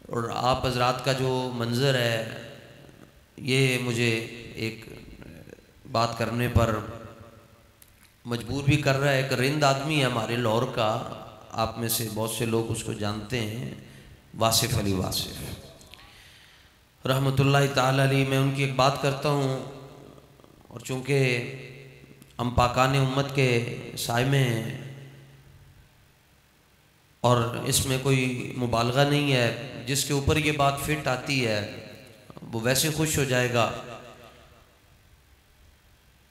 और आप हजरात का जो मंज़र है ये मुझे एक बात करने पर मजबूर भी कर रहा है। एक रिंद आदमी है हमारे लाहौर का, आप में से बहुत से लोग उसको जानते हैं, वासिफ़ अली वासिफ़ रहमतुल्लाहि ताला अलैहि। मैं उनकी एक बात करता हूँ और चूँकि हम पाकाने उम्मत के साए में हैं और इसमें कोई मुबालगा नहीं है, जिसके ऊपर ये बात फिट आती है वो वैसे खुश हो जाएगा।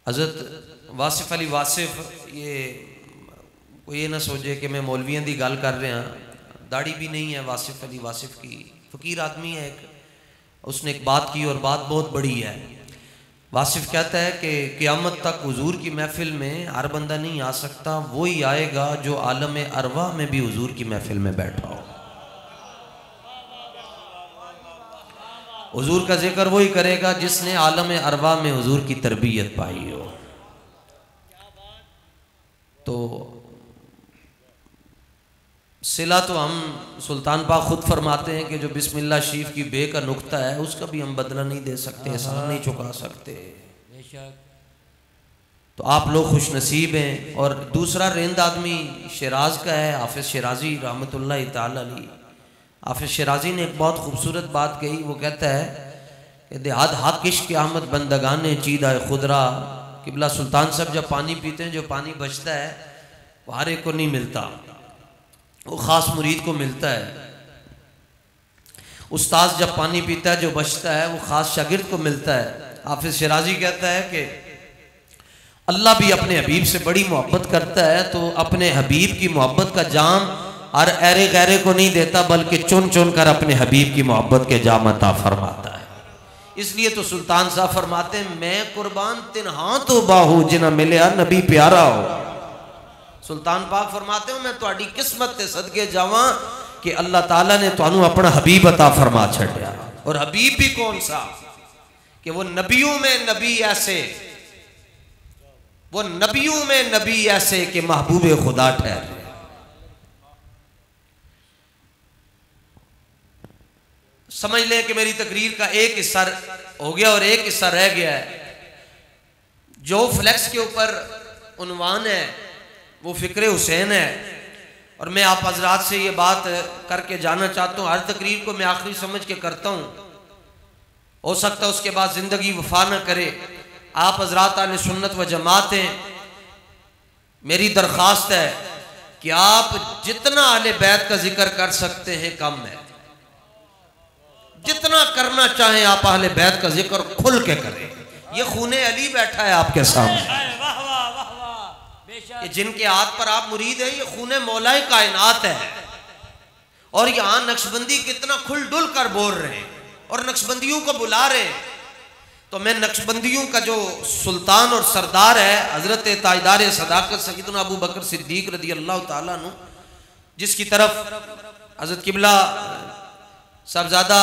हज़रत वासिफ़ अली वासिफ़ ये कोई ये ना सोचे कि मैं मौलवियों की गल कर रहा, दाढ़ी भी नहीं है वासिफ़ अली वासिफ़ की, फ़कीर आदमी है एक। उसने एक बात की और बात बहुत बड़ी है। वासिफ़ कहता है कि क़यामत तक हुजूर की महफ़िल में हर बंदा नहीं आ सकता, वही आएगा जो आलम अरवा में भी हुजूर की महफ़िल में बैठा हो। हुजूर का जिक्र वही करेगा जिसने आलम अरवा में हुजूर की तरबियत पाई हो। तो सिला तो हम सुल्तान पाक खुद फरमाते हैं कि जो बिस्मिल्लाह शरीफ की बे का नुक्ता है उसका भी हम बदला नहीं दे सकते, एहसान नहीं चुका सकते। तो आप लोग खुश नसीब हैं। और दूसरा रेंद आदमी शिराज का है, हाफिज़ शिराजी रहमतुल्लाहि ताला अलैहि। हाफिज़ शिराजी ने एक बहुत खूबसूरत बात कही। वो कहता है कि देहाद हाकिश की आमद बंदगान चीदा खुदरा। किबला सुल्तान साहब जब पानी पीते हैं, जो पानी बचता है वो हर एक को नहीं मिलता, वो ख़ास मुरीद को मिलता है। उस्ताद जब पानी पीता है, जो बचता है वो ख़ास शागिर्द को मिलता है। हाफिज़ शिराजी कहता है कि अल्लाह भी अपने हबीब से बड़ी मोहब्बत करता है, तो अपने हबीब की मोहब्बत का जाम हर ऐरे गैरे को नहीं देता, बल्कि चुन चुन कर अपने हबीब की मोहब्बत के जाम अता फरमाता है। इसलिए तो सुल्तान साहब फरमाते हैं, मैं कुर्बान तिन्हा तो बाहू जिन्हें मिले नबी प्यारा हो। सुल्तान पाक फरमाते हो, मैं तुहाडी किस्मत ते सदके जावा कि अल्लाह ताला ने तुहानू अपना हबीब अता फरमा छड़िया। और हबीब भी कौन सा कि वो नबियों में नबी ऐसे, वो नबियों में नबी ऐसे कि महबूब खुदा ठहरे। समझ लें कि मेरी तकरीर का एक हिस्सा हो गया और एक हिस्सा रह गया है। जो फ्लैक्स के ऊपर उन्वान है वो फ़िक्र हुसैन है। और मैं आप हजरात से ये बात करके जाना चाहता हूँ, हर तकरीर को मैं आखिरी समझ के करता हूँ, हो सकता है उसके बाद ज़िंदगी वफा न करे। आप हजरात आले सुन्नत व जमात हैं, मेरी दरख्वास्त है कि आप जितना अहले बैत का जिक्र कर सकते हैं कम है। जितना करना चाहें आप अहले बैत का जिक्र खुल के करें। ये खूने अली बैठा है आपके सामने, ये जिनके हाथ पर आप मुरीद हैं, ये खूने मौलाए कायनात है। और यहाँ नक्शबंदी कितना खुल डुल कर बोल रहे हैं और नक्शबंदियों को बुला रहे हैं। तो मैं नक्शबंदियों का जो सुल्तान और सरदार है हजरत ताजदार सदाकत सैयदना अबू बकर सिद्दीक रदी अल्लाह ताला अन्हु, जिसकी तरफ हजरत किबला साहबजादा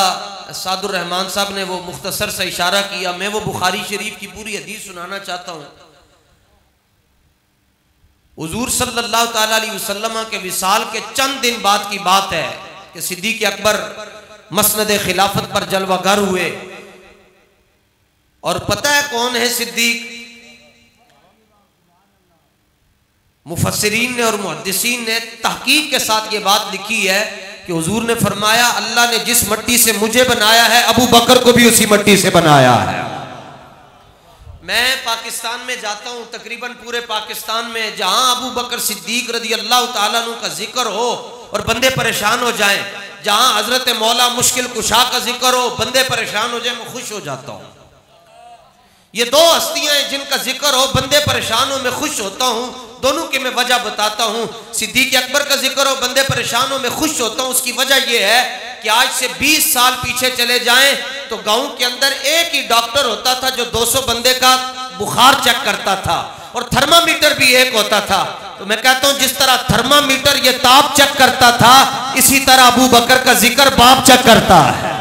सादुर रहमान साहब ने वो मुख्तसर सा इशारा किया, मैं वो बुखारी शरीफ की पूरी हदीस सुनाना चाहता हूँ। हुजूर सल्लल्लाहु ताला अलैहि वसल्लम के विसाल के चंद दिन बाद की बात है कि सिद्दीक अकबर मसनद खिलाफत पर जलवागर हुए। और पता है कौन है सिद्दीक? मुफस्सिरीन ने और मुहद्दिसीन ने तहकीक के साथ ये बात लिखी है कि हुजूर ने फरमाया, अल्लाह ने जिस मट्टी से मुझे बनाया है अबू बकर को भी उसी मट्टी से बनाया है। मैं पाकिस्तान में जाता हूँ, तकरीबन पूरे पाकिस्तान में जहाँ अबू बकर सिद्दीक रदी अल्लाह ताला अन्हु का जिक्र हो और बंदे परेशान हो जाएं, जहाँ हजरत मौला मुश्किल कुशा का जिक्र हो बंदे परेशान हो जाए, मैं खुश हो जाता हूँ। ये दो हस्तियां हैं जिनका जिक्र हो बंदे परेशान हो, मैं खुश होता हूँ। दोनों की मैं वजह बताता हूँ। सिद्दीक अकबर का जिक्र हो बंदे परेशान हो, मैं खुश होता हूँ। उसकी वजह यह है कि आज से 20 साल पीछे चले जाएं तो गांव के अंदर एक ही डॉक्टर होता था जो 200 बंदे का बुखार चेक करता था और थर्मामीटर भी एक होता था। तो मैं कहता हूँ जिस तरह थर्मामीटर ये ताप चेक करता था, इसी तरह अबू बकर का जिक्र बाप चेक करता है।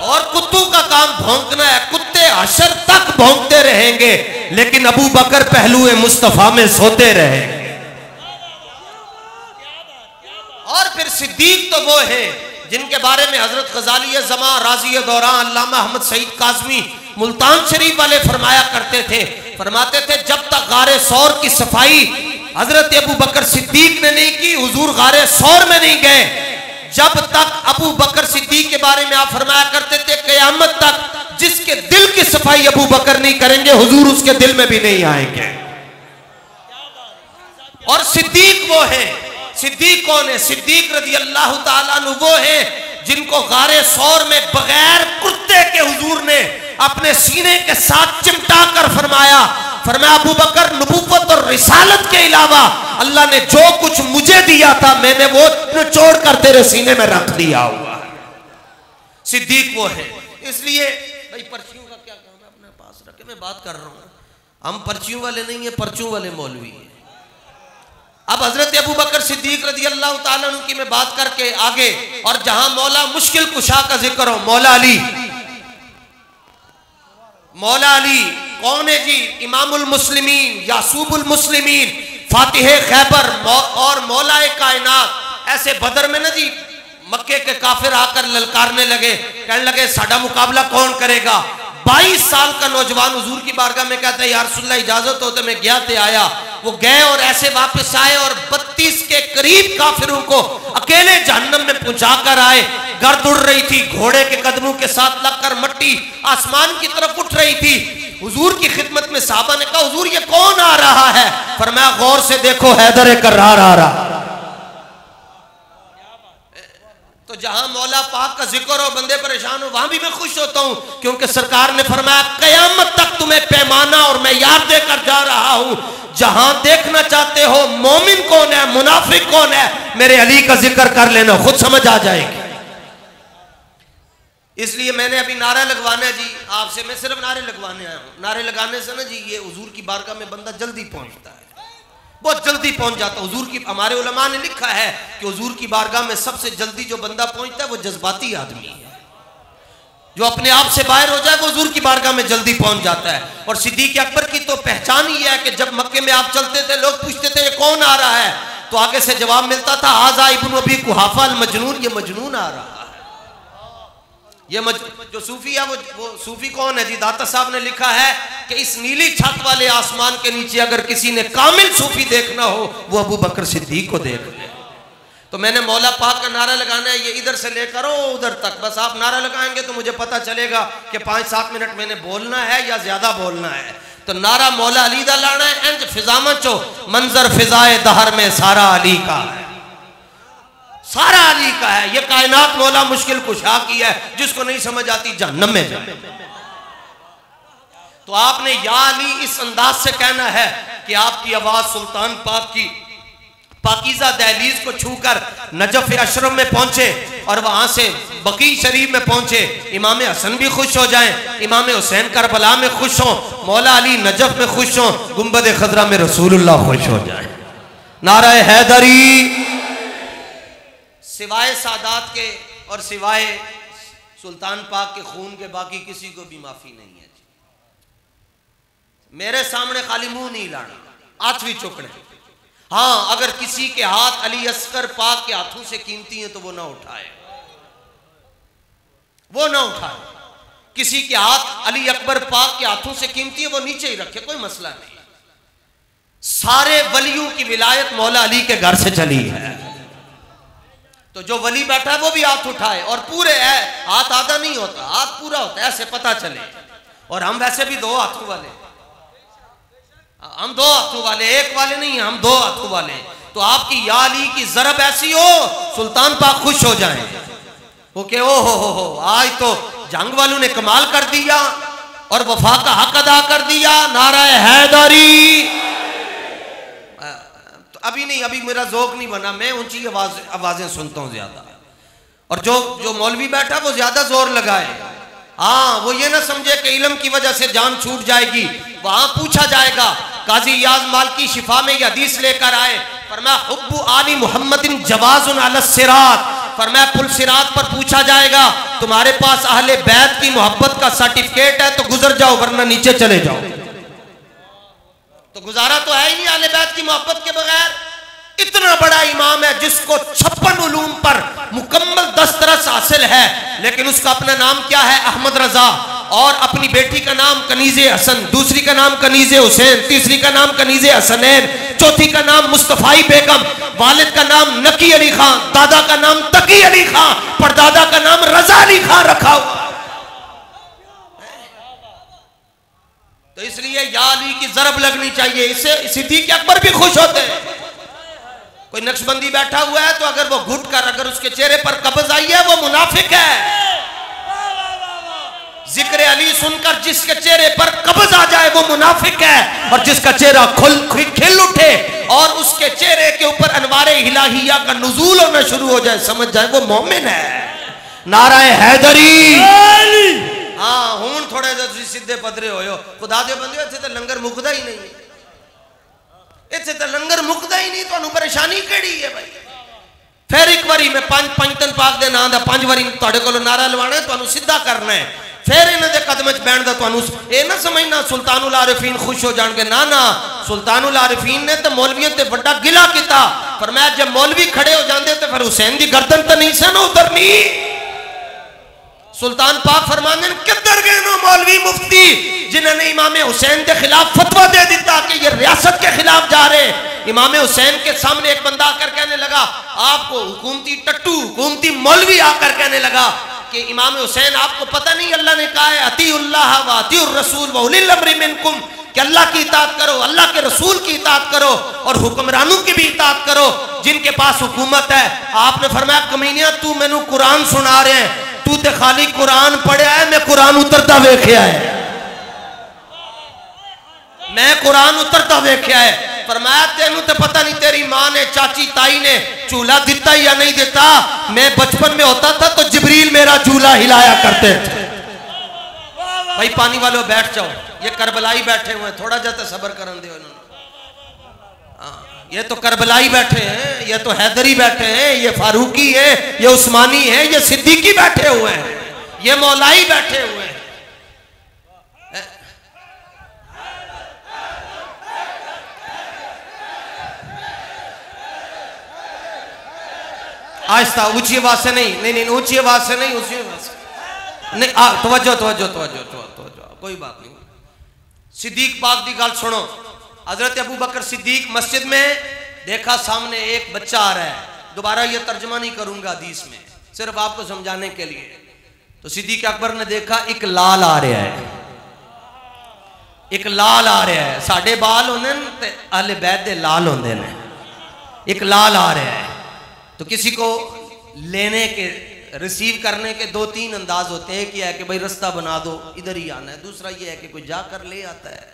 और कुत्तों का काम भौंकना है, कुत्ते हशर तक भौंकते रहेंगे लेकिन अबू बकर पहलुए मुस्तफा में सोते रहेंगे। और फिर सिद्दीक तो वो है जिनके बारे में हजरत गजाली ज़मा, राजी दौरान, अल्लामा अहमद सईद काज़मी मुल्तान शरीफ वाले फरमाया करते थे, फरमाते थे जब तक गारे सौर की सफाई हजरत अबू बकर सिद्दीक ने नहीं की, हुजूर गारे सौर में नहीं गए। जब तक अबू बकर सिद्दीक के बारे में आप फरमाया करते थे क़यामत तक जिसके दिल की सफाई अबू बकर नहीं करेंगे, हुजूर उसके दिल में भी नहीं आएंगे। और सिद्दीक वो है, सिद्दीक कौन है? सिद्दीक रज़ी अल्लाह ताला अन्हु वो है जिनको गारे सौर में बगैर कुर्ते के हुजूर ने अपने सीने के साथ चिमटा कर फरमाया अबू बकर, नबूवत और रिसालत के अलावा अल्लाह ने जो कुछ मुझे दिया था मैंने वो निचोड़ कर तेरे सीने में रख दिया हुआ। सिद्दीक वो है। इसलिए भाई पर्चियों का क्या काम है, अपने पास रखे, मैं बात कर रहा हूं, हम पर्चियों वाले नहीं है, पर्चों वाले मौलवी है। अब हजरत अबू बकर सिद्दीक रज़ी अल्लाह ताला अन्हु की मैं बात करके आगे, और जहां मौला मुश्किल कुशा का जिक्र हो, मौला अली। मौला अली कौन है जी? इमामुल मुस्लिमीन, यासूबुल मुस्लिमीन, फातिह खैबर और मौलाए कायनात। ऐसे बदर में ना जी मक्के के काफिर आकर ललकारने लगे, कहने लगे साडा मुकाबला कौन करेगा। 22 साल का नौजवान हुजूर की बारगाह में कहता है या रसूलल्लाह इजाजत हो तो मैं गया थे आया। वो गए और ऐसे वापस आए और 32 के करीब काफिरों को अकेले जहन्नम में पहुंचा कर आए। गर्द उड़ रही थी, घोड़े के कदमों के साथ लगकर मट्टी आसमान की तरफ उठ रही थी। हुजूर की खिदमत में साहबा ने कहा हुजूर ये कौन आ रहा है? फरमाया गौर से देखो, हैदर कर्रार आ रहा। तो जहां मौला पाक का जिक्र हो, बंदे परेशान हो, वहां भी मैं खुश होता हूं, क्योंकि सरकार ने फरमाया कयामत तक तुम्हें पैमाना और मैं याद देकर जा रहा हूं। जहां देखना चाहते हो मोमिन कौन है, मुनाफिक कौन है, मेरे अली का जिक्र कर लेना, खुद समझ आ जाएगी। इसलिए मैंने अभी नारा लगवाना है जी आपसे, मैं सिर्फ नारे लगवाने आया हूं। नारे लगाने से ना जी ये हुजूर की बारगाह में बंदा जल्दी पहुंचता है, बहुत जल्दी पहुंच जाता। हुजूर की हमारे उलमा ने लिखा है कि हुजूर की बारगाह में सबसे जल्दी जो बंदा पहुंचता है वो जज्बाती आदमी है। जो अपने आप से बाहर हो जाए वो हुजूर की बारगाह में जल्दी पहुंच जाता है। और सिद्दीक अकबर की तो पहचान ही है कि जब मक्के में आप चलते थे लोग पूछते थे ये कौन आ रहा है, तो आगे से जवाब मिलता था हाज़ा इब्न अबी कुहाफा अल मजनून, ये मजनून आ रहा है। ये जो सूफी है वो सूफी कौन है जी? दाता साहब ने लिखा है कि इस नीली छत वाले आसमान के नीचे अगर किसी ने कामिल सूफी देखना हो वो अबू बकर सिद्दीक को देख ले। तो मैंने मौला पाक का नारा लगाना है, ये इधर से लेकर उधर तक, बस आप नारा लगाएंगे तो मुझे पता चलेगा कि 5-7 मिनट मैंने बोलना है या ज्यादा बोलना है। तो नारा मौला अली दा लाना है, इंज फिजामा चो मंजर फिजाए दहर में सारा अली का है, सारा अली का है। ये कायनात मौला मुश्किल कुशा की है, जिसको नहीं समझ आती जहन्नम में जाए। तो आपने या अली इस अंदाज से कहना है कि आपकी आवाज सुल्तान पाक की पाकीज़ा दहलीज को छूकर नजफ अशरफ में पहुंचे और वहां से बकी शरीफ में पहुंचे। इमाम हसन भी खुश हो जाएं, इमाम हुसैन करबला में खुश हो, मौला अली नजफ में खुश हो, गुंबद खजरा में रसूलुल्लाह खुश हो जाए। नारा हैदरी। सिवाय सादात के और सिवाय सुल्तान पाक के खून के बाकी किसी को भी माफी नहीं है। मेरे सामने खाली मुंह नहीं लाना, हाथ भी चुकने। हाँ, अगर किसी के हाथ अली अस्कर पाक के हाथों से कीमती हैं तो वो ना उठाए, वो ना उठाए। किसी के हाथ अली अकबर पाक के हाथों से कीमती है वो नीचे ही रखे, कोई मसला नहीं। सारे वलियों की विलायत मौला अली के घर से चली है, तो जो वली बैठा है वो भी हाथ उठाए। और पूरे है, हाथ आधा नहीं होता, हाथ पूरा होता है, ऐसे पता चले। और हम वैसे भी 2 हाथों वाले, हम 2 हाथों वाले, एक वाले नहीं, हम 2 हाथों वाले। तो आपकी या अली की ज़रब ऐसी हो सुल्तान पाक खुश हो जाएं, ओके ओ हो आज तो जंग वालों ने कमाल कर दिया और वफा का हक अदा कर दिया। नारा हैदरी। तो अभी नहीं, अभी मेरा ज़ौक़ नहीं बना, मैं ऊंची आवाजें सुनता हूं ज्यादा। और जो मौलवी बैठा वो ज्यादा जोर लगाए। हाँ, वो ये ना समझे कि इल्म की वजह से जान छूट जाएगी। वहां पूछा जाएगा, काजी याज मालकी शिफा में ये हदीस लेकर आए, फरमाया हुब्बु आली मुहम्मदिन जवाजुन अला सिरात, फरमाया पुल सिरात पर पूछा जाएगा तुम्हारे पास अहले बैत की मोहब्बत का सर्टिफिकेट है तो गुजर जाओ वरना नीचे चले जाओ। तो गुजारा तो है ही नहीं अहले बैत की मोहब्बत के बगैर। इतना बड़ा इमाम है जिसको 56 उलूम पर मुकम्मल दस्तरस हासिल है, लेकिन उसका अपना नाम क्या है? अहमद रजा। और अपनी बेटी का नाम कनीज़े हसन, दूसरी का नाम कनीज़े हुसैन, तीसरी का नाम कनीज़े हसनैन, चौथी का नाम मुस्तफ़ाई बेगम, वालिद का नाम नकी अली खान, दादा का नाम तकी अली खान, परदादा का नाम रजा अली खान रखा हुआ। तो इसलिए या अली की जरब लगनी चाहिए। इससे सिद्दीक़ अकबर भी खुश होते हैं। कोई नक्शबंदी बैठा हुआ है तो अगर वो घुट कर अगर उसके चेहरे पर कब्ज आई है वो मुनाफिक है। जिक्र अली सुनकर जिसके चेहरे पर कब्ज आ जाए वो मुनाफिक है, और जिसका चेहरा खिल उठे और उसके चेहरे के ऊपर अनवारे इलाहिया का नुज़ूल होना शुरू हो जाए, समझ जाए वो मोमिन है। नाराए हैदरी। हाँ हूं थोड़े जे सीधे पदरे होयो, खुदा दे बंदे इत्थे तो लंगर मुकदा ही नहीं, इत्थे तो लंगर मुकदा ही नहीं, तुहानू परेशानी केड़ी है भाई? फिर एक बारी मैं पंजतन पाक दे नाम दा 5 बारी तुहाडे कोलों नारा लवाना है, तुहानू सीधा करना है, फिर इन्हां दे कदम च बैठण दा तुहानू ये ना समझना सुल्तानुल आरिफीन खुश हो जाणगे। ना ना, सुल्तानुल आरिफीन ने तो मौलवियत ते बड़ा गिला किया, फरमाया जब मौलवी खड़े हो जाते तो फिर हुसैन दी गर्दन तो नहीं सन उतरनी। सुल्तान पाक फरमाने किधर गए नो मौलवी मुफ्ती जिन्होंने इमाम हुसैन के खिलाफ फतवा दे दिता कि ये रियासत के खिलाफ जा रहे। इमाम हुसैन के सामने एक बंदा आकर कहने लगा, आपको हुकूमती टट्टू हुकूमती मौलवी आकर कहने लगा कि इमाम हुसैन आपको पता नहीं अल्लाह ने कहा है अतीउल्लाह व अतीउर रसूल व उलिल अम्रि मिनकुम, कि अल्लाह की इताअत करो, अल्लाह के रसूल की इताअत करो और हुक्मरानों की भी इताअत करो जिनके पास हुकूमत है। आपने फरमाया कमीनिया तू मैनू कुरान सुना रहे हैं, तू तो खाली कुरान पढ़िया है, मैं कुरान उतरता वेख्या है, मैं कुरान उतरता वेख्या है। फरमाया तेनू तो पता नहीं तेरी माँ ने चाची ताई ने चूल्हा दिता या नहीं दिता, मैं बचपन में होता था तो जिब्रील मेरा चूल्हा हिलाया करते थे। भाई पानी वालों बैठ जाओ, ये करबलाई बैठे हुए हैं, थोड़ा जाता सब्र करन दो इन्होंने। ये तो करबलाई बैठे हैं, ये तो हैदरी बैठे हैं, ये फारूकी है, ये उस्मानी है, ये सिद्दीकी बैठे हुए हैं, ये मौलाई बैठे हुए हैं। आहिस्ता, ऊंची आवाज से नहीं, नहीं नहीं ऊंची आवाज से नहीं, ऊंची आवाज से नहीं, तवज्जो तवज्जो तवज्जो तवज्जो, कोई बात नहीं। सिद्दीक पाक की गल सुनो। हजरत अबू बकर सिद्दीक मस्जिद में देखा सामने एक बच्चा आ रहा है, दोबारा ये तर्जमा नहीं करूंगा हदीस में, सिर्फ आपको समझाने के लिए। तो सिद्दीक अकबर ने देखा एक लाल आ रहा है, एक लाल आ रहा है, साढ़े बाल होंगे ते अहले बैत दे लाल होंगे ने, एक लाल आ रहा है। तो किसी को लेने के रिसीव करने के 2-3 अंदाज होते हैं। एक ये है कि भाई रास्ता बना दो इधर ही आना है, दूसरा ये है कि कोई जाकर ले आता है।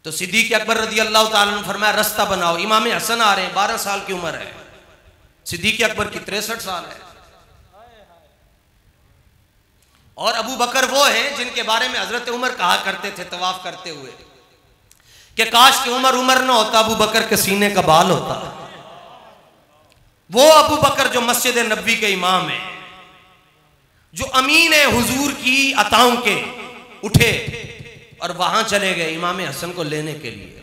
तो सिद्दीक अकबर रज़ी अल्लाह ताला अन्हु फरमाया रास्ता बनाओ। इमाम हसन आ रहे हैं, 12 साल की उम्र है, सिद्दीक अकबर की 63 साल है। और अबू बकर वो हैं जिनके बारे में हजरत उमर कहा करते थे तवाफ करते हुए कि काश की उमर ना होता, अबू बकर के सीने का बाल होता। वो अबू बकर जो मस्जिद नबी के इमाम है, जो अमीन है हुजूर की अताओं के, उठे और वहां चले गए इमाम हसन को लेने के लिए,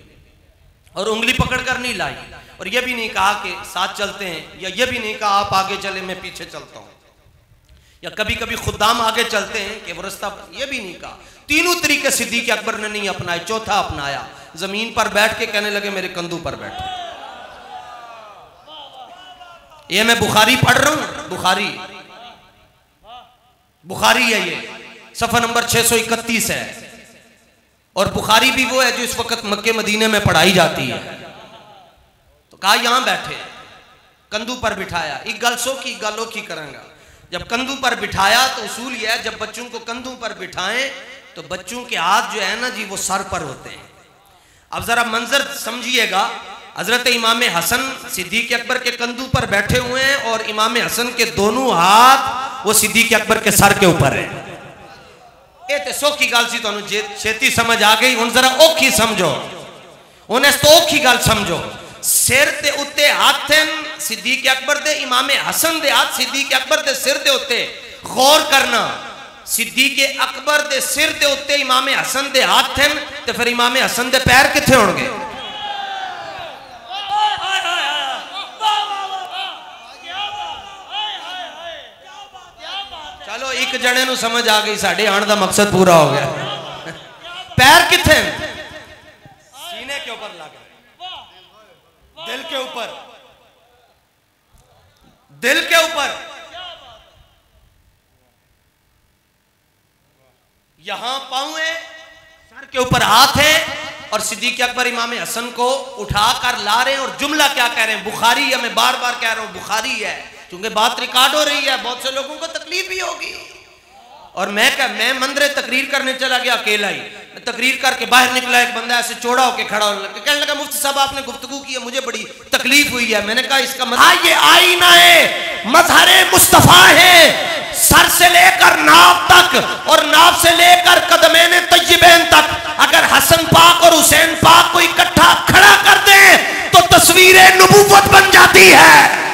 और उंगली पकड़कर नहीं लाई, और यह भी नहीं कहा कि साथ चलते हैं, या यह भी नहीं कहा आप आगे चले मैं पीछे चलता हूं, या कभी कभी खुदाम आगे चलते हैं कि वो रास्ता, यह भी नहीं कहा। तीनों तरीके सिद्दीक अकबर ने नहीं अपनाए। चौथा अपनाया, जमीन पर बैठ के कहने लगे मेरे कंधों पर बैठो। ये मैं बुखारी पढ़ रहा हूं, बुखारी है, ये सफा नंबर 631 है, और बुखारी भी वो है जो इस वक्त मक्के मदीने में पढ़ाई जाती है। तो कहा यहां बैठे, कंधों पर बिठाया, एक गल सो की गलो की करेंगा। जब कंधों पर बिठाया तो उसूल यह है जब बच्चों को कंधों पर बिठाएं तो बच्चों के हाथ जो है ना जी वो सर पर होते हैं। अब जरा मंजर समझिएगा, हजरत इमाम हसन सिद्दीक अकबर के कंधों पर बैठे हुए हैं और इमाम हसन के दोनों हाथ वो सिद्दीक अकबर के सर के ऊपर है। ये तो सौखी गल सी, तुहानू छेती समझ आ गई। हुण जरा औखी समझो, उन्हें तो औखी गल समझो। सिर दे उत्ते हाथ हैं सिद्दीक अकबर दे, इमाम हसन दे हाथ सिद्दीक अकबर दे सिर दे उत्ते। गौर करना, सिद्दीक अकबर दे सिर दे उत्ते इमाम हसन दे हाथ हैं, तो फिर इमाम हसन दे पैर किथे होणगे? चलो एक जने नु समझ आ गई, साढ़े आने का मकसद पूरा हो गया। पैर किथे? सीने के ऊपर लग, दिल के ऊपर, दिल के ऊपर। यहां पांव है, सर के ऊपर हाथ है, और सिद्दीक अकबर इमाम हसन को उठाकर ला रहे हैं। और जुमला क्या कह रहे हैं? बुखारी है, मैं बार बार कह रहा हूं बुखारी है, क्योंकि बात रिकॉर्ड हो रही है, बहुत से लोगों को तकलीफ भी होगी। और मैं मंदिर तकरीर करने चला गया अकेला ही। मैं तकरीर करके बाहर निकला, एक बंदा ऐसे चौड़ा होकर खड़ा होने लगा, कहने लगा मुफ्ती साहब आपने गुफ्तगू की है, मुझे बड़ी तकलीफ हुई है। मैंने कहा इसका मतलब ये आईना है, मजहरे मुस्तफा है, सर से लेकर नाव तक और नाव से लेकर कदमैन तय्यबैन तक। अगर हसन पाक और हुसैन पाक को इकट्ठा खड़ा कर दें तो तस्वीर नबूवत बन जाती है।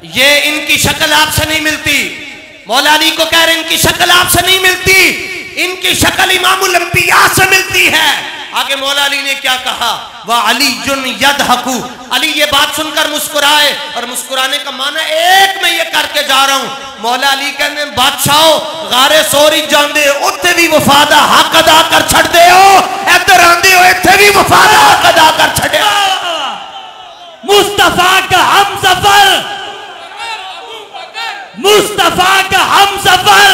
ये इनकी शक्ल आपसे नहीं मिलती, मौला अली को कह रहे हैं इनकी शक्ल आपसे नहीं मिलती, इनकी शक्ल इमामुल अंबिया से मिलती है। आगे मौला अली ने क्या कहा? वह अली जुन यदहकु, अली ये बात सुनकर मुस्कुराए, और मुस्कुराने का माना एक मैं ये करके जा रहा हूं। मौला अली कहते हैं बादशाह गारे सोरी जांदे उत्थे भी वफादा हक अदा कर छड़दे हो, इधर आंदे हो इत्थे भी वफादा हक अदा कर छड़े। मुस्तफा का हम सफर, मुस्तफा का हम सफर,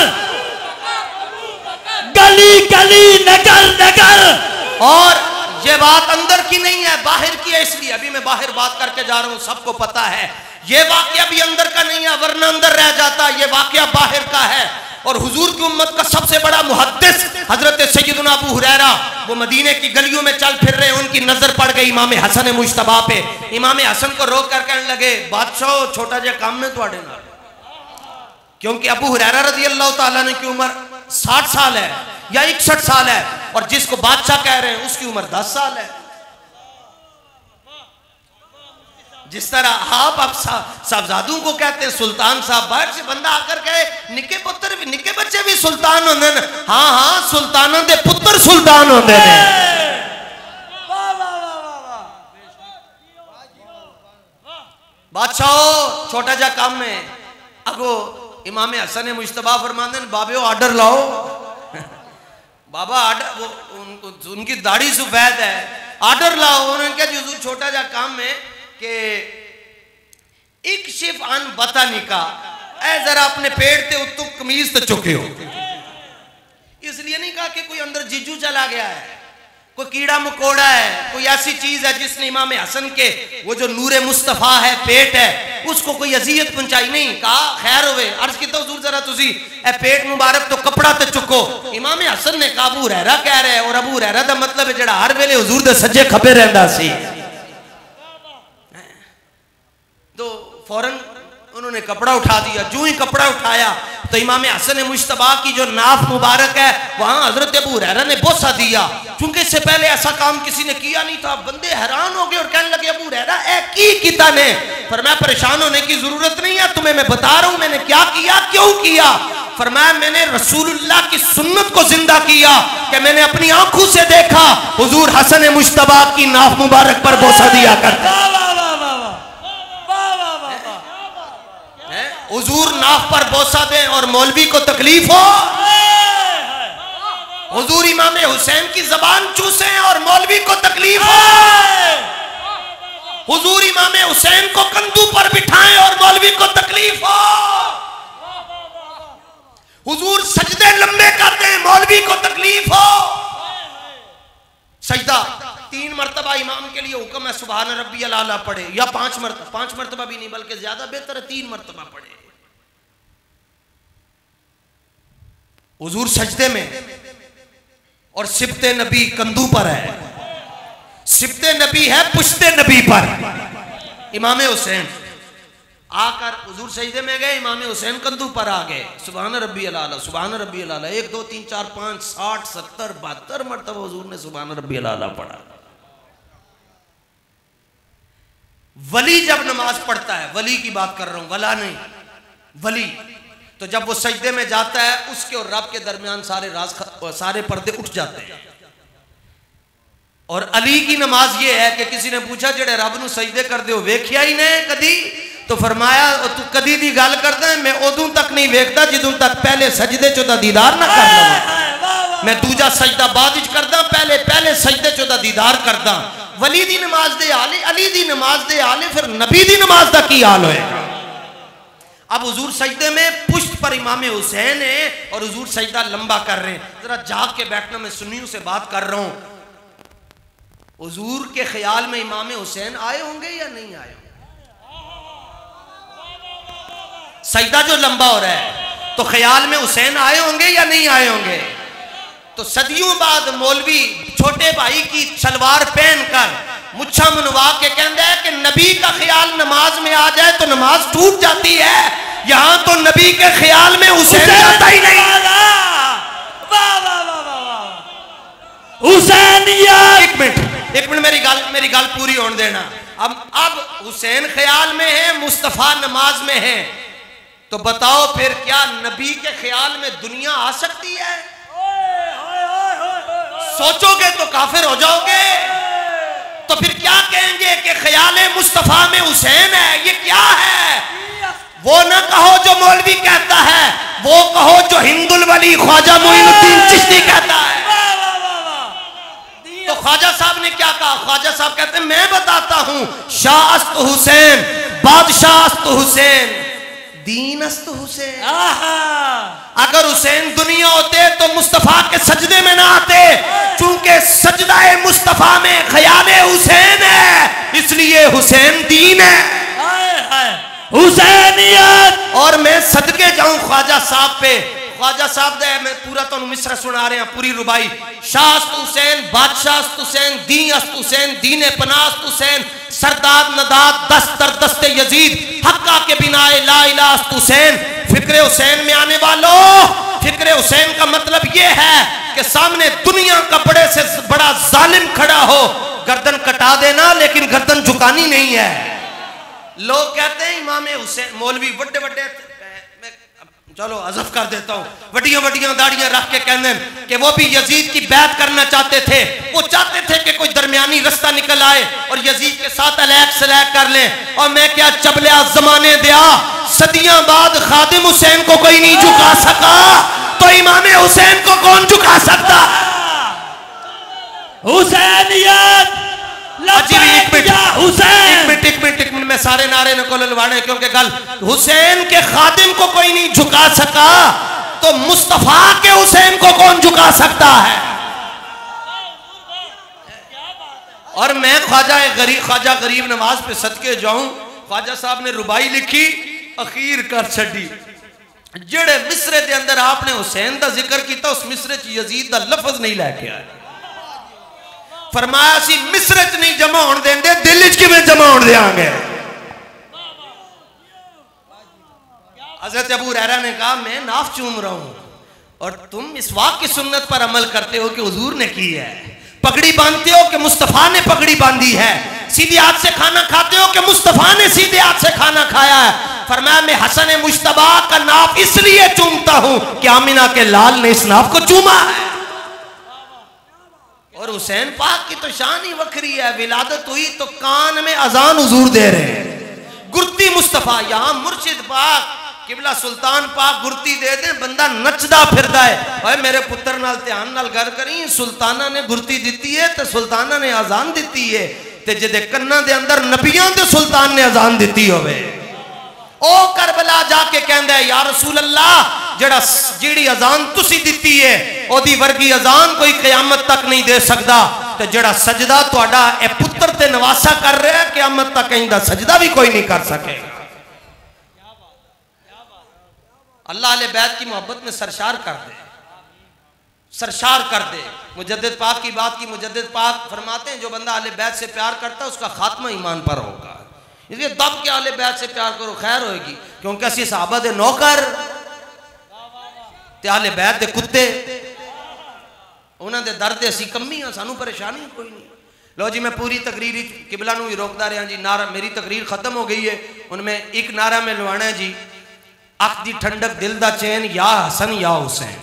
गली गली नगर नगर। और ये बात अंदर की नहीं है, बाहर की है, इसलिए अभी मैं बाहर बात करके जा रहा हूं, सबको पता है ये वाकया भी अंदर का नहीं है, वरना अंदर रह जाता, ये वाकया बाहर का है। और हुजूर की उम्मत का सबसे बड़ा मुहद्दिस हजरत सैयदना अबू हुरैरा, वो मदीने की गलियों में चल फिर रहे, उनकी नजर पड़ गई इमाम हसन मुश्तबा पे। इमाम हसन को रोक कर कहने लगे बादशाह छोटा जा काम में तुहाडे नाल, क्योंकि अबू हुरैरा रज़ी अल्लाह तआला ने की उम्र 60 साल है या 61 साल है, और जिसको बादशाह कह रहे हैं उसकी उम्र 10 साल है। जिस तरह आप साहबजादों को कहते हैं सुल्तान साहब, बाहर से बंदा आकर कहे निके पुत्र भी, निके बच्चे भी सुल्तान होंदे ने। हाँ हाँ, सुल्तानों दे पुत्र सुल्तान होंदे ने। बादशाह छोटा जा काम में अगो इमाम हसन मुश्तबा फरमाते हैं बाबे ऑर्डर लाओ। बाबा ऑर्डर, वो उनकी दाढ़ी सफेद है, ऑर्डर लाओ। उन्होंने कहा हुजूर छोटा जा काम में कि एक शिफ अन बता निका ऐ जरा अपने पेट ते उत्तू कमीज ते चुके हो। इसलिए नहीं कहा कि कोई अंदर जीजू चला गया है, कोई कीड़ा मकोड़ा है, कोई ऐसी चीज है जिसने इमाम हसन के वो जो नूरे मुस्तफा है पेट है उसको कोई अजियत पहुंचाई। नहीं कहा खैर होवे, अर्ज की तो हुजूर जरा तुसी ए पेट मुबारक तो कपड़ा ते चुको। इमाम हसन ने कहा अबू हुरैरा कह रहे, और अबू हुरैरा दा मतलब है जेड़ा हर वेले हुजूर दे सज्जे खब्बे रहंदा सी। तो फौरन उन्होंने कपड़ा उठा दिया। जो ही कपड़ा उठाया तो इमाम हसन मुश्तबा की जो नाफ मुबारक है वहां हजरत अबू हुरैरा ने बोसा दिया, क्योंकि इससे पहले ऐसा काम किसी ने किया नहीं था। बंदे हैरान हो गए और कहने लगे अबू हुरैरा ए की किता ने? फरमाया परेशान होने की जरूरत नहीं है, तुम्हें मैं बता रहा हूं मैंने क्या किया, क्यों किया। फरमाया मैंने रसूलुल्लाह की सुन्नत को जिंदा किया कि मैंने अपनी आंखों से देखा हुजूर हसन मुश्तबा की नाफ मुबारक पर बोसा दिया करते। हुजूर नाफ पर बोसा दें और मौलवी को तकलीफ हो, हुजूर इमाम हुसैन की जबान चूसे और मौलवी को तकलीफ हो, हुजूर इमाम हुसैन को कंधों पर बिठाएं और मौलवी को तकलीफ हो, हुजूर सजदे लंबे कर दें मौलवी को तकलीफ हो। सजदा 3 मरतबा इमाम के लिए हुक्म है सुभान रब्बियल आला पढ़े, या 5 मरतबा भी नहीं बल्कि ज्यादा बेहतर है 3 मरतबा पढ़े। हुजूर सजदे में, और सिब्ते नबी कंधों पर है, सिब्ते नबी है पुश्ते नबी पर। इमाम हुसैन आकर हुजूर सजदे में गए, इमाम हुसैन कंधों पर आ गए। सुभान रब्बियल आला, सुभान रब्बियल आला 1 2 3 4 5 60 70 72 मरतबा हुजूर ने सुभान रब्बियल आला पढ़ा। वली जब नमाज पढ़ता है, वली की बात कर रहा हूं, वला नहीं, वली, तो जब वो सजदे में जाता है उसके और रब के दरमियान सारे पर्दे उठ जाते हैं। और अली की नमाज ये है कि किसी ने पूछा जेड़े रब नूं सजदे करदे हो वेख्या ही नहीं कदी, तो फरमाया तू कदी दी गल करदा है, मैं उदों तक नहीं वेखदा जिदों तक पहले सजदे चो दा दीदार ना कर लवां। मैं दूजा सजदा बाद विच करदा, पहले सजदे चो दा दीदार करदा। वली दी नमाज दे हाल, अली दी नमाज दे हाल, फिर नबी दी नमाज दा की हाल होएगा। अब हुजूर सजदे में पुश्त पर इमाम हुसैन है और हुजूर सजदा लंबा कर रहे हैं। जरा जाग के बैठना, मैं सुन्नियों से बात कर रहा हूं। हुजूर के ख्याल में इमाम हुसैन आए होंगे या नहीं आए होंगे? सजदा जो लंबा हो रहा है तो ख्याल में हुसैन आए होंगे या नहीं आए होंगे? तो सदियों बाद मौलवी छोटे भाई की सलवार पहनकर मुच्छा मनवा के कहता है कि नबी का ख्याल नमाज में आ जाए तो नमाज टूट जाती है, यहां तो नबी के ख्याल में हुसैन आता ही नहीं। एक मिनट मेरी गल पूरी होने देना। अब हुसैन ख्याल में है, मुस्तफा नमाज में है, तो बताओ फिर क्या नबी के ख्याल में दुनिया आ सकती है? सोचोगे तो काफिर हो जाओगे। तो फिर क्या कहेंगे कि ख्याल मुस्तफा में हुसैन है, ये क्या है? वो ना कहो जो मौलवी कहता है, वो कहो जो हिंदुल वली ख्वाजा मोइनुद्दीन चिश्ती कहता है। तो ख्वाजा साहब ने क्या कहा? ख्वाजा साहब कहते हैं मैं बताता हूं, शाह अस्त हुसैन, बादशाह अस्त हुसैन, दीन अस्त हुसैन। अगर हुसैन दुनिया होते तो मुस्तफा के सजदे में ना आते, चूंकि सजदा मुस्तफा में ख्याल हुसैन है, इसलिए हुसैन दीन है, हुसैनियत। और मैं सदके जाऊं ख्वाजा साहब पे, ख्वाजा साहब दे मैं पूरा तो मिसरा सुना रहे हैं, पूरी रुबाई। शाह अस्त हुसैन, बादशाह अस्त हुसैन, दीन अस्त हुसैन, दीन पनाह अस्त हुसैन, सरदार नदाद दस्तर दस्ते यजीद, हक्का के बिनाए ला इलाहा अस्त हुसैन। फिक्रे हुसैन में आने वालों, फिक्रे हुसैन का मतलब ये है कि सामने दुनिया का बड़े से बड़ा जालिम खड़ा हो, गर्दन कटा देना लेकिन गर्दन झुकानी नहीं है। लोग कहते हैं इमाम हुसैन, मौलवी बड़े बड़े, चलो अज़फ कर देता हूं, वड्डियां वड्डियां दाढ़ियां रख के कहते हैं कि वो भी यजीद की बैत करना चाहते थे। वो चाहते थे कि कोई दरमियानी रास्ता निकल आए और यजीद के साथ अलैक सलैक कर लें। और मैं क्या चबलिया जमाने दिया, सदियां बाद खादिम हुसैन को कोई नहीं झुका सका, तो इमाम हुसैन को कौन झुका सकता? हुसैनियत। एक मिनट मैं सारे नारे नकोल लवाने, क्योंकि कल हुसैन के खादिम को कोई नहीं झुका सका, तो मुस्तफा के हुसैन को कौन झुका सकता है? और मैं ख्वाजा गरीब नवाज पे सदके जाऊं, ख्वाजा साहब ने रुबाई लिखी, अखीर कर छड़ी, जेड़े मिसरे के अंदर आपने हुसैन का जिक्र किया, उस मिसरे च यजीद का लफज नहीं लैके आए। फरमाया सी मिस्र च नहीं जमा होने देंगे, दिल च किवें जमा होने देंगे? हजरत अबू हुरैरा ने कहा मैं नाफ चूम रहा हूं और तुम मिसवाक की सुन्नत पर अमल करते हो कि हुजूर ने की है, पगड़ी बांधते हो कि मुस्तफा ने पगड़ी बांधी है, सीधे हाथ से खाना खाते हो कि मुस्तफा ने सीधे हाथ से खाना खाया है। फरमाया मैं हसन मुश्तबा का नाफ इसलिए चूमता हूं कि आमिना के लाल ने इस नाफ को चूमा है। और हुसैन पाक की तो शान ही वखरी है, विलादत हुई तो कान में अजान हुजूर दे रहे हैं, गुरती मुस्तफा। यहां मुर्शिद पाक किबला सुल्तान पाक गुरती दे दे, बंदा नचदा फिरदा है। भाई मेरे पुत्र नाल ध्यान नाल गल करी, सुल्ताना ने गुरती दी है तो सुल्ताना ने अजान दी है, ते जिदे कन्ना दे अंदर नबियां दे सुल्तान ने अजान दी होवे, ओ करबला जाके कहंदा है या रसूल अल्लाह, जेड़ी अजान तुसी दिती है ओदी वर्गी अजान कोई क़यामत तक नहीं दे सकदा, ते जेड़ा सजदा तुहाडा ए पुत्र ते नवासा कर रहा है, क़यामत तक इंदा सजदा भी कोई नहीं कर सकेगा। अल्लाह अहले बैत की मोहब्बत में सरशार कर दे, सरशार कर दे। मुजद्दिद पाक की बात की, मुजद्दिद पाक फरमाते हैं जो बंदा अहले बैत से प्यार करता है उसका खात्मा ईमान पर होगा, इसलिए दब के अहले बैत से प्यार करो, खैर होगी। क्योंकि असी सहाबा दे नौकर ते अहले बैत दे कुत्ते, उन्होंने दर्द दे असी कमी हाँ, सानू परेशानी कोई नहीं। लो जी मैं पूरी तकरीर किबला नूं भी रोकता रहा जी, नारा मेरी तकरीर खत्म हो गई है, उनमें एक नारा में लवाना है जी, अख दी ठंडक दिल दा चैन या हसन या हुसैन।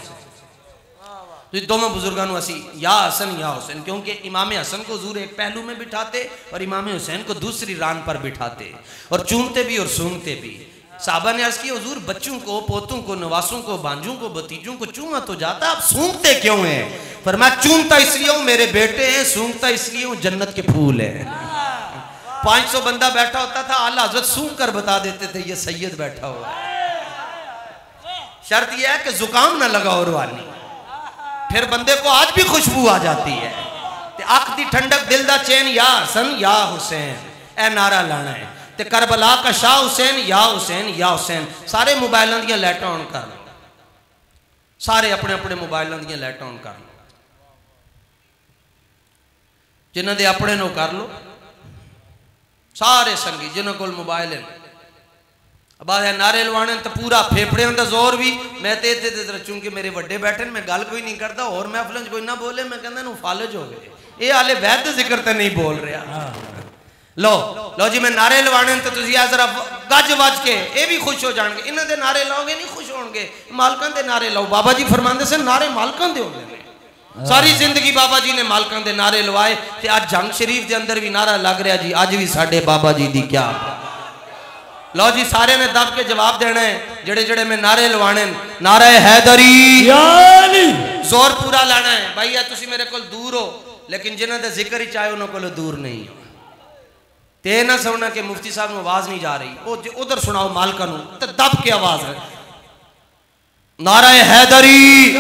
तो दोनों बुजुर्गों असी या हसन या हुसैन, क्योंकि इमाम हसन को हुजूर एक पहलू में बिठाते और इमाम हुसैन को दूसरी रान पर बिठाते और चूमते भी और सूंघते भी। साहबा ने अर्ज किया हुजूर बच्चों को, पोतों को, नवासों को, भांजों को, भतीजों को चूमा तो जाता, आप सूंघते क्यों हैं? फरमाया चूमता इसलिए हूं मेरे बेटे हैं, सूंघता इसलिए हूं जन्नत के फूल हैं। 500 बंदा बैठा होता था, आला हजरत सूंघ कर बता देते थे ये सैयद बैठा हुआ। शर्त यह है कि जुकाम ना लगा और वाली, फिर बंदे को आज भी खुशबू आ जाती है। अख दी ठंडक दिल दा चैन या हसन या हुसैन, ए नारा लाना है। ते करबला का शाह हुसैन या हुसैन या हुसैन। सारे मोबाइलों दी लाइट ऑन कर लो, सारे अपने अपने मोबाइलों दी लाइट ऑन कर लो, जिन्हों दे अपने नो कर लो, सारे संगी जिन्हों को मोबाइल है। अब नारे लवाने तो पूरा फेफड़ियों का जोर भी मैं तो इतने चूंकि मेरे वड्डे बैठे मैं गल कोई नहीं करता और महफिलों कोई ना बोले, मैं कहना फालज हो गए, ये हाले वैध जिक्र तो नहीं बोल रहा। लो लो जी मैं नारे लवाने तो तुम जरा गज वज के ये भी खुश हो जाएंगे, इन्हों के नारे लाओगे नहीं खुश होंगे, मालकां दे नारे लाओ। बाबा जी फरमाते से नारे मालकां दे होंगे ने, सारी जिंदगी बाबा जी ने मालकां दे नारे लवाए ते आज जंग शरीफ के अंदर भी नारा लग रहा जी, अज भी साडे बाबा जी दी क्या। लो जी सारे ने दब के जवाब देना है, जेड़े जेड़े में नारे लवाने, नारा हैदरी जोर पूरा लाना है। भाई या तुसी मेरे को दूर हो, लेकिन जिन्होंने जिक्र ही चाहे उन्होंने को दूर नहीं हो। ते ना सुनना कि मुफ्ती साहब को आवाज नहीं जा रही, वो उधर सुनाओ मालका नू तो दब के आवाज है। नारा हैदरी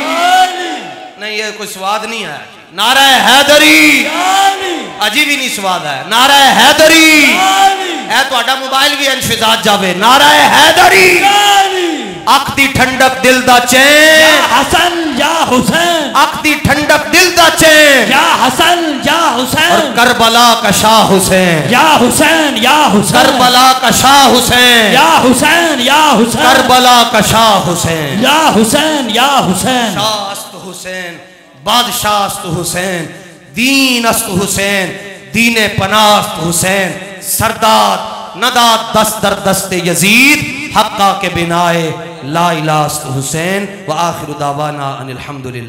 नहीं, ये कोई स्वाद नहीं है। नारा हैदरी अजी भी नहीं स्वाद है। नारा हैदरी है तो मोबाइल भी इंफिजाज जावे। नारा हैदरी अख दी ठंडक दिल दा चैन, हसन या हुसैन, अख दी ठंडक दिल दा चैन, या हसन या हुसैन, और करबला का शाह हुसैन, या हुसैन या हुसैन, करबला का शाह हुसैन, या हुसैन या हुसैन, करबला का शाह हुसैन, या हुसैन या हुसैन। शास्त हुसैन, बादशाह हुसैन, दीन अस्त हुसैन, दीने पनास्त हुसैन, सरदार नदात दस्त दर दस्ते यजीद, हक्का के बिनाए ला इलाहा हुसैन। व आखिर दावाना अनिल हम्दुलिल्लाह।